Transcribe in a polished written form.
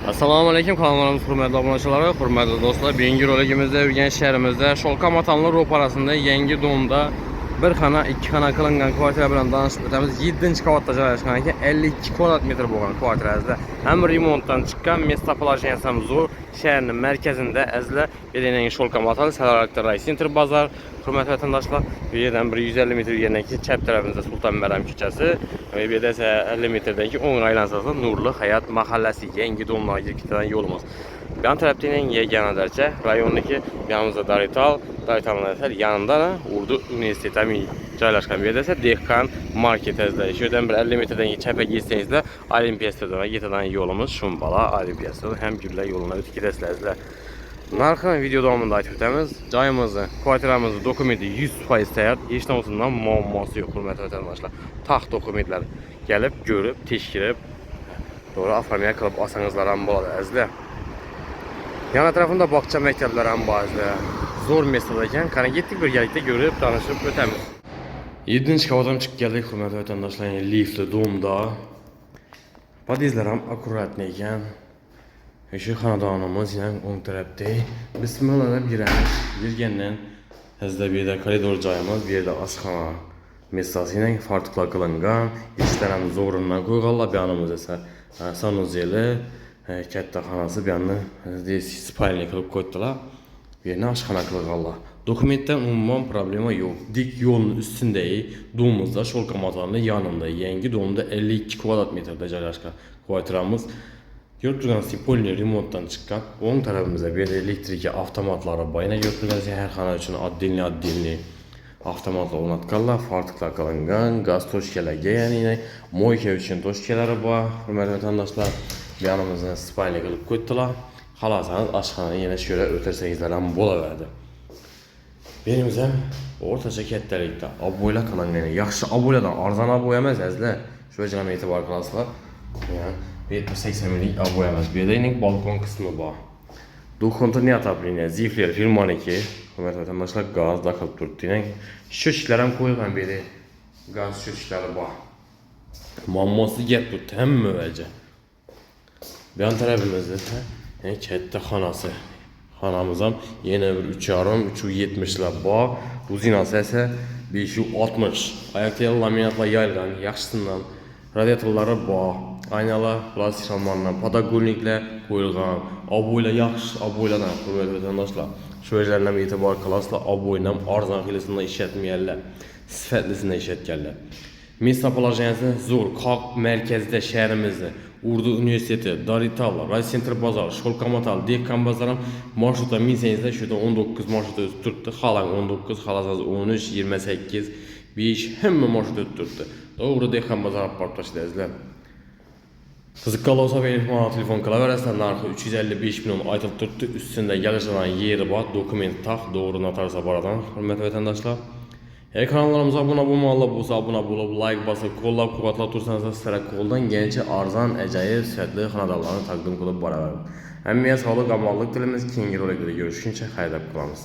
Assalomu alaykum, kanallarımız hurmatli obunachilar, hurmatli do'stlar. Bugungi roligimizda yurgan shaharimizda Sholqomatonli ro'parasida yangi domda bir xona, ikki xona qilingan kvartira bilan tanishib o'tamiz. 7-qavatda joylashgan ekan, 52 kvadrat metr bo'lgan kvartirada ham remontdan chiqqan, место положенияsi ham zo'r. Shaharning markazida azla Bedening Sholqomaton Salaraqda Raycenter bozor. Hurmatli vatandoshlar, bu yerdan 150 metr yerdan keyin chap tarafimizda Sultonbaram ko'chasi, bu yerda esa 50 metrdagi o'ng aylansasi Nurli Hayot mahallasi yangi domlarga ketadigan yo'limiz. Bu yon tarafning yagona darcha rayonniki, bu yonimizda Darital yanında Urdu universiteti joylashgan. Bu yerda esa Dehqon marketida. Shu yerdan 50 metrdan chapga ketsangizda Olimpiya stadioniga ketadigan yo'limiz Shumbala Olimpiya stadioni ham Gullar yo'lini o'tib ketasizlar. Narxini video davomida aytib o'tamiz. Joyimizni, kvartiramizni dokumenti 100% tayyor. Hech narsadan muammosi yo'q, hurmatli vatandoshlar. Taxt dokumentlar kelib, ko'rib, tekshirib, to'g'ri oformlanish qilib olsangizlar ham bo'ladi azizlar. Yana tarafında bog'cha maktablar ham bor azizlar. Zo'r mestada ekan. Qani ketdik birgalikda ko'rib, tanishib o'tamiz. 7-qavatdan chiqib keldik, hurmatli vatandoshlar. Liftli domda. Podyezdlar ham akkuratli ekan. Şu xonadonimiz ham o'ng tarafda. Bismillah deb giramiz. Girgandan bizda bu yerda koridor joyimiz, bu yerda oshxona messasining farqlar qilingan. Eshiklar ham zo'rindan qo'yganlar, bu yonimizda esa sanuzeli, katta xonasi, bu yonni spalniya qilib qo'ydilar. Bu yerni oshxona qilganlar. Dokumentdan umuman problema yo'q. Dik yo'lning ustidagi domimizda Sholqomatonning yonida yangi domda 52 kvadrat metrda joylashgan kvartiramiz. Yurtgan Sipolni remontdan chiqqan. O'ng tarafimizda bir elektrik avtomatlari bor. Yana yurtgan har xona uchun oddelni avtomatlar o'rnatganlar, farqlar qilingan, gaz toshkalarga, ya'ni moyka uchun toshkalari bor. Hurmatli vatandoshlar, bu yonimizda spalniya qilib qo'ydilar. Xalasangiz oshxonani yana shu yerga o'tirsangizlar ham bo'laveradi. Benimiz ham o'rtacha kattalikda ob'o'ylar qilingan. Yaxshi ob'o'ylardan arzon ob'o'y emas azizlar. Shu yerga e'tibor qilasizlar. 80 minglik ob'o'yamiz. Bu yerda balkon qismi bor. Duxontni atapliniya, zifler firmaniki. Hurmatli vatandoshlar, gaz da qilib turibdi. Sho'chlar ham qo'ygan bu yerda. Gaz sho'chlari bor. Muammosi gap bu hamma vaja. Bu yon tarafimizda katta xonasi. Xonamiz ham yana bir 3,5-3,70 lar bor. Uzinasi esa 560. Oyoqda laminatlar yayilgan, yaxshisidan radiatorlari bor. Aynalar plastik shamlardan podogolniklar qo'yilgan. Ob'o'ylar yaxshi ob'o'ylardan, hurmatli vatandoshlar. Shu yerlarga e'tibor qilasizlar, ob'o'yni arzon qilishini ishlatmayaptilar. Sifatlisini ishlatganlar. Место положенияsi zo'r, qoq markazida shaharimizda Urdu universiteti, Darital, Raycenter bozor, Sholqomaton, Dehqon bozor ham marshruta minsangizda shu yerda 19 marshruta o'tib turibdi. Xalang 19, xalasangiz 13, 28, 5 hamma marshruta o'tib turibdi. To'g'ri Dehqon bozor olib borib tashlaysizlar. Qiziqqan bo'lsa telefon qilaverasizlar. Narxi 355 million aytilib turibdi. Ustida yig'ishgan yeri bor, dokument tax, to'g'ri notariusga boradan. Hurmatli vatandoshlar, kanallarımıza abone bo'lsa abone bo'lib, like bosib, qo'llab-quvvatlab tursangiz, sizlarga qo'ldan kelgancha arzon, ajoyib, sifatli xonadonlarni taqdim qilib boraman. Hammaga sog'lik, omonlik tilamiz. Keyingi roliklarda ko'rishguncha xayrlab qolamiz.